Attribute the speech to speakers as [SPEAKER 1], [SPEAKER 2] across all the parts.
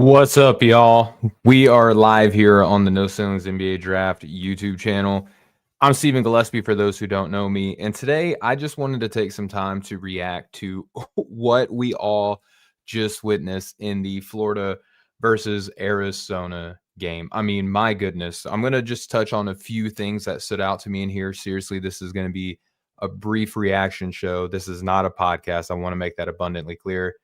[SPEAKER 1] What's up, y'all? We are live here on the No Ceilings NBA Draft YouTube channel. I'm Stephen Gillaspie for those who don't know me. And today I just wanted to take some time to react to what we all just witnessed in the Florida versus Arizona game. I mean, my goodness. I'm going to just touch on a few things that stood out to me in here. Seriously, this is going to be a brief reaction show. This is not a podcast. I want to make that abundantly clear.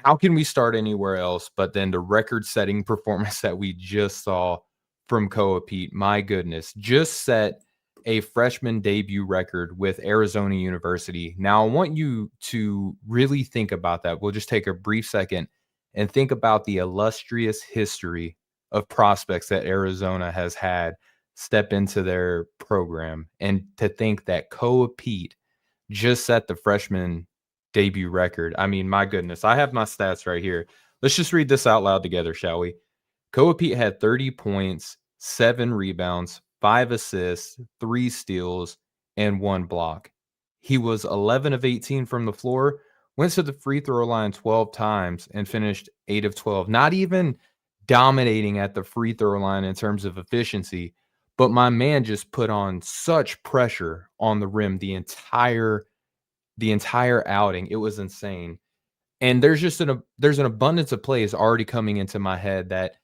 [SPEAKER 1] How can we start anywhere else but then the record-setting performance that we just saw from Koa Peat? My goodness, just set a freshman debut record with Arizona University. Now, I want you to really think about that. We'll just take a brief second and think about the illustrious history of prospects that Arizona has had step into their program. And to think that Koa Peat just set the freshman debut record. I mean, my goodness, I have my stats right here. Let's just read this out loud together, shall we? Koa Peat had 30 points, 7 rebounds, 5 assists, 3 steals, and 1 block. He was 11 of 18 from the floor, went to the free throw line 12 times, and finished 8 of 12. Not even dominating at the free throw line in terms of efficiency, but my man just put on such pressure on the rim the entire outing. It was insane. And there's an abundance of plays already coming into my head that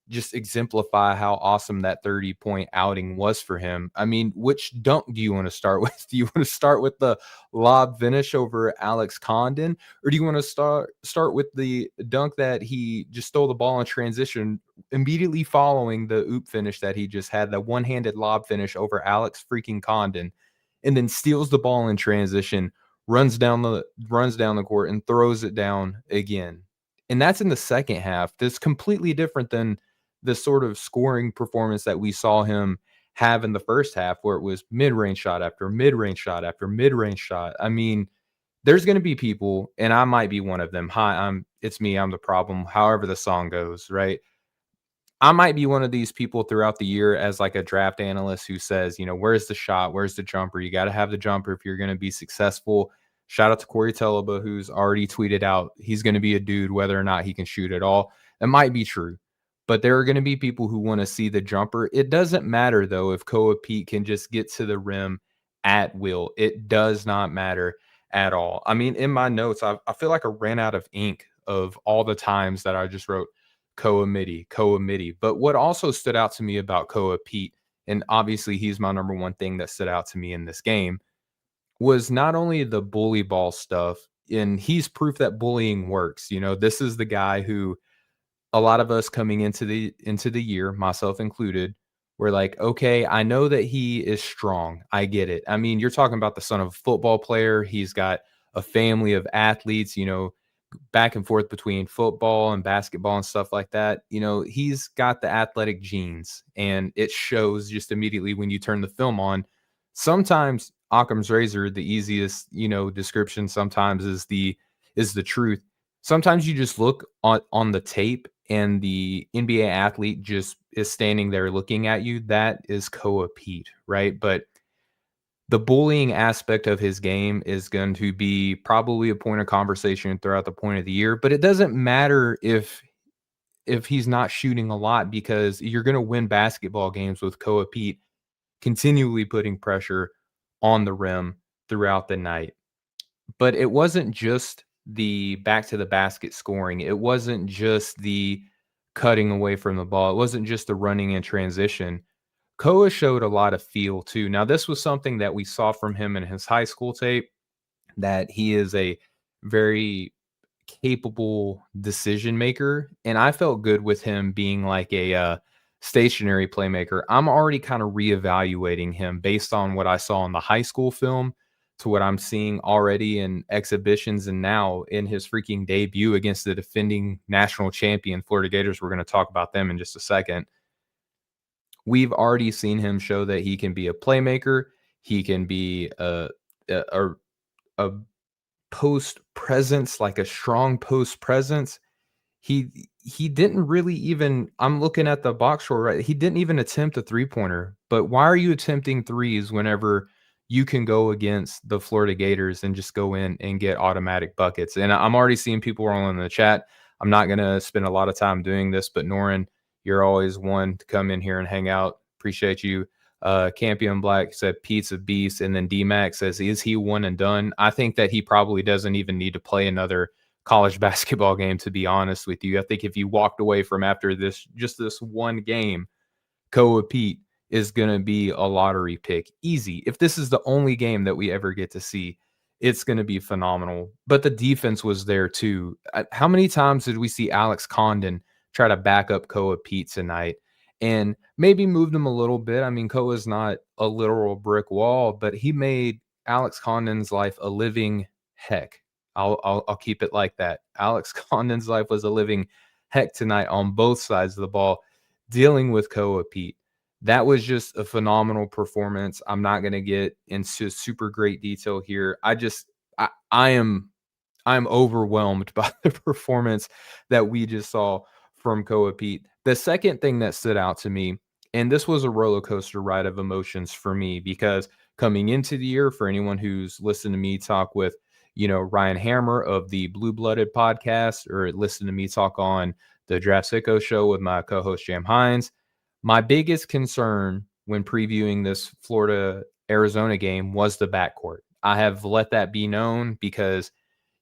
[SPEAKER 1] just exemplify how awesome that 30-point outing was for him. I mean, which dunk do you want to start with? Do you want to start with the lob finish over Alex Condon, or do you want to start with the dunk that he just stole the ball in transition immediately following the oop finish that he just had, the one-handed lob finish over Alex freaking Condon, and then steals the ball in transition, runs down the court and throws it down again. And that's in the second half. That's completely different than the sort of scoring performance that we saw him have in the first half, where it was mid-range shot after mid-range shot after mid-range shot. I mean, there's going to be people, and I might be one of them. Hi, it's me, I'm the problem. However the song goes, right? I might be one of these people throughout the year as like a draft analyst who says, where's the shot? Where's the jumper? You got to have the jumper if you're going to be successful. Shout out to Corey Teleba, who's already tweeted out he's going to be a dude whether or not he can shoot at all. It might be true, but there are going to be people who want to see the jumper. It doesn't matter, though, if Koa Peat can just get to the rim at will. It does not matter at all. I mean, in my notes, I feel like I ran out of ink of all the times that I just wrote Koa Midi. But what also stood out to me about Koa Peat, and obviously he's my number one thing that stood out to me in this game, was not only the bully ball stuff, and he's proof that bullying works. This is the guy who a lot of us coming into the year, myself included, we're like, okay, I know that he is strong. I get it. I mean, you're talking about the son of a football player. He's got a family of athletes, back and forth between football and basketball and stuff like that. He's got the athletic genes, and it shows just immediately when you turn the film on. Sometimes Occam's razor, the easiest, description sometimes is the truth. Sometimes you just look on the tape and the NBA athlete just is standing there looking at you. That is Koa Peat, right? But the bullying aspect of his game is going to be probably a point of conversation throughout the point of the year, but it doesn't matter if he's not shooting a lot, because you're going to win basketball games with Koa Peat continually putting pressure on the rim throughout the night. But it wasn't just the back to the basket scoring. It wasn't just the cutting away from the ball. It wasn't just the running in transition. Koa showed a lot of feel too. Now, this was something that we saw from him in his high school tape, that he is a very capable decision maker. And I felt good with him being like a stationary playmaker. I'm already kind of reevaluating him based on what I saw in the high school film to what I'm seeing already in exhibitions and now in his freaking debut against the defending national champion Florida Gators. We're going to talk about them in just a second. We've already seen him show that he can be a playmaker. He can be a post presence, like a strong post presence. He didn't really even, I'm looking at the box score, right? He didn't even attempt a 3-pointer. But why are you attempting threes whenever you can go against the Florida Gators and just go in and get automatic buckets? And I'm already seeing people rolling in the chat. I'm not going to spend a lot of time doing this, but Norin, you're always one to come in here and hang out. Appreciate you. Campion Black said Pizza Beast, and then D-Max says, is he one and done? I think that he probably doesn't even need to play another college basketball game, to be honest with you. I think if you walked away from after this, just this one game, Koa Peat is going to be a lottery pick. Easy. If this is the only game that we ever get to see, it's going to be phenomenal. But the defense was there too. How many times did we see Alex Condon try to back up Koa Peat tonight and maybe moved him a little bit? I mean, Koa's not a literal brick wall, but he made Alex Condon's life a living heck. I'll keep it like that. Alex Condon's life was a living heck tonight on both sides of the ball, dealing with Koa Peat. That was just a phenomenal performance. I'm not going to get into super great detail here. I'm overwhelmed by the performance that we just saw from Koa Peat. The second thing that stood out to me, and this was a roller coaster ride of emotions for me, because coming into the year, for anyone who's listened to me talk with, Ryan Hammer of the Blue Blooded podcast, or listen to me talk on the Draft Sicko show with my co-host Jam Hines, my biggest concern when previewing this Florida-Arizona game was the backcourt. I have let that be known because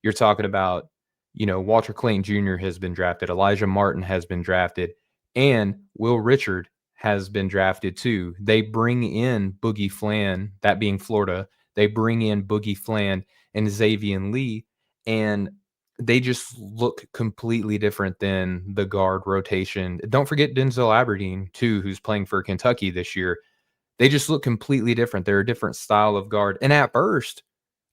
[SPEAKER 1] you're talking about, Walter Clayton Jr. has been drafted, Elijah Martin has been drafted, and Will Richard has been drafted too. They bring in Boogie Flan, that being Florida. They bring in Boogie Flan and Xavier Lee, and they just look completely different than the guard rotation. Don't forget Denzel Aberdeen too, who's playing for Kentucky this year. They just look completely different. They're a different style of guard. And at first,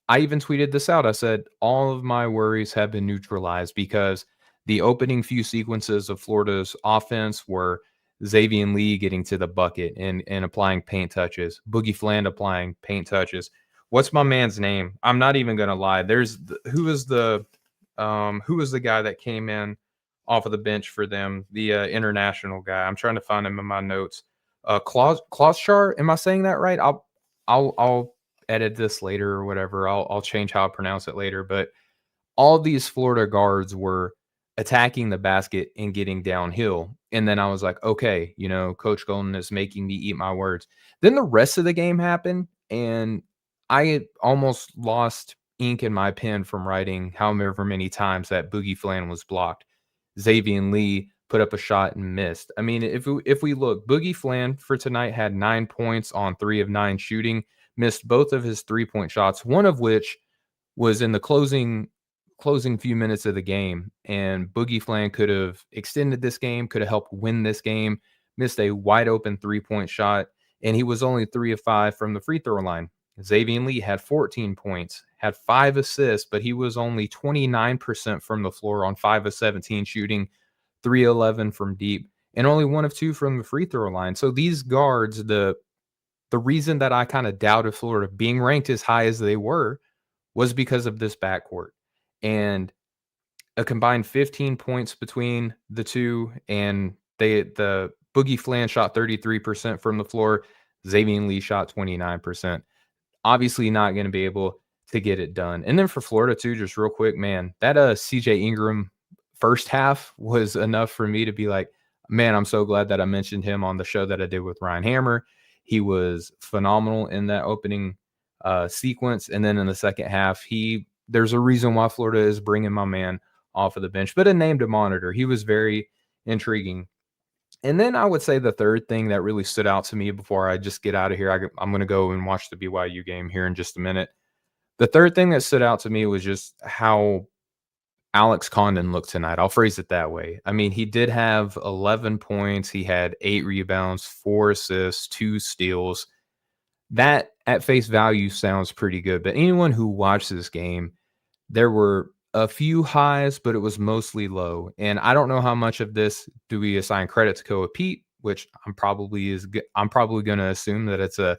[SPEAKER 1] I even tweeted this out. I said, all of my worries have been neutralized, because the opening few sequences of Florida's offense were Xavier Lee getting to the bucket and applying paint touches, Boogie Fland applying paint touches. What's my man's name? I'm not even going to lie. Who was the guy that came in off of the bench for them? The international guy. I'm trying to find him in my notes. Kloschar. Am I saying that right? I'll edit this later or whatever. I'll change how I pronounce it later. But all these Florida guards were attacking the basket and getting downhill. And then I was like, okay, Coach Golden is making me eat my words. Then the rest of the game happened, and I almost lost ink in my pen from writing however many times that Boogie Flan was blocked. Xavier Lee put up a shot and missed. I mean, if we look, Boogie Flan for tonight had 9 points on 3 of 9 shooting, missed both of his 3-point shots, one of which was in the closing few minutes of the game. And Boogie Flan could have extended this game, could have helped win this game, missed a wide open 3-point shot, and he was only 3 of 5 from the free throw line. Xavier Lee had 14 points, had 5 assists, but he was only 29% from the floor on 5 of 17 shooting, 3-11 from deep, and only 1 of 2 from the free throw line. So these guards, the reason that I kind of doubted Florida being ranked as high as they were was because of this backcourt. And a combined 15 points between the two, and the Boogie Flan shot 33% from the floor, Xavier Lee shot 29%. Obviously not going to be able to get it done. And then for Florida too, just real quick, man, that CJ Ingram first half was enough for me to be like, man, I'm so glad that I mentioned him on the show that I did with Ryan Hammer. He was phenomenal in that opening sequence. And then in the second half, there's a reason why Florida is bringing my man off of the bench, but a name to monitor. He was very intriguing. And then I would say the third thing that really stood out to me before I just get out of here, I'm going to go and watch the BYU game here in just a minute. The third thing that stood out to me was just how Alex Condon looked tonight. I'll phrase it that way. I mean, he did have 11 points. He had 8 rebounds, 4 assists, 2 steals. That at face value sounds pretty good, but anyone who watched this game, there were a few highs, but it was mostly low. And I don't know how much of this do we assign credit to Koa Peat, which I'm probably going to assume that it's a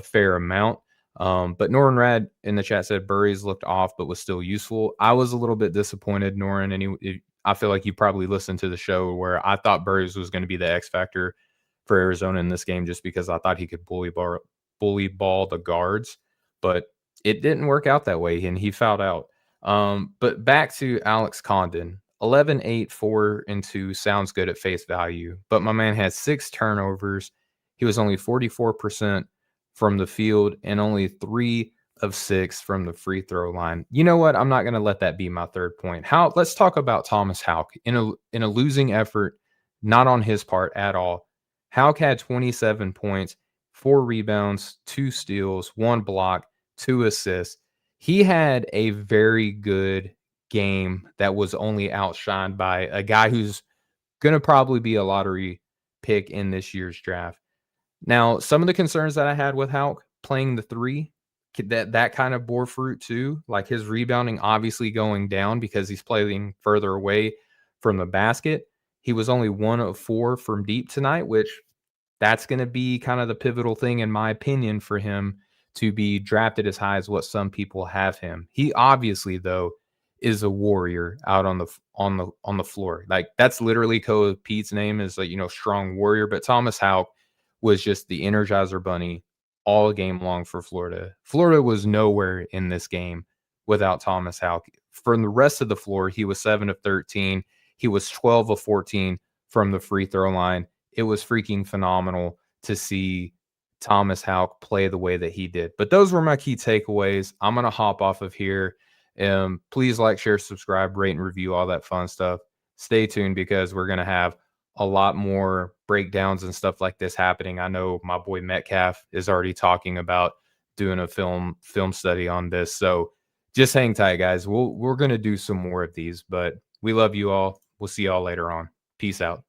[SPEAKER 1] fair amount. But Norin Rad in the chat said Burries looked off, but was still useful. I was a little bit disappointed, Norin, and I feel like you probably listened to the show where I thought Burries was going to be the X factor for Arizona in this game, just because I thought he could bully ball the guards, but it didn't work out that way, and he fouled out. But back to Alex Condon, 11, 8, 4, and 2 sounds good at face value, but my man had 6 turnovers. He was only 44% from the field and only 3 of 6 from the free throw line. You know what? I'm not going to let that be my third point. Let's talk about Thomas Houck in a losing effort, not on his part at all. Houck had 27 points, 4 rebounds, 2 steals, 1 block, 2 assists. He had a very good game that was only outshined by a guy who's going to probably be a lottery pick in this year's draft. Now, some of the concerns that I had with Houck playing the 3, that kind of bore fruit too. Like his rebounding obviously going down because he's playing further away from the basket. He was only 1 of 4 from deep tonight, which that's going to be kind of the pivotal thing, in my opinion, for him to be drafted as high as what some people have him. He obviously, though, is a warrior out on the floor. Like that's literally Koa Peat's name is like, strong warrior. But Thomas Houck was just the Energizer Bunny all game long for Florida. Florida was nowhere in this game without Thomas Houck. From the rest of the floor, he was 7 of 13. He was 12 of 14 from the free throw line. It was freaking phenomenal to see Thomas Houck play the way that he did. But those were my key takeaways. I'm going to hop off of here. Please like, share, subscribe, rate, and review, all that fun stuff. Stay tuned because we're going to have a lot more breakdowns and stuff like this happening. I know my boy Metcalf is already talking about doing a film study on this. So just hang tight, guys. We're going to do some more of these, but we love you all. We'll see y'all later on. Peace out.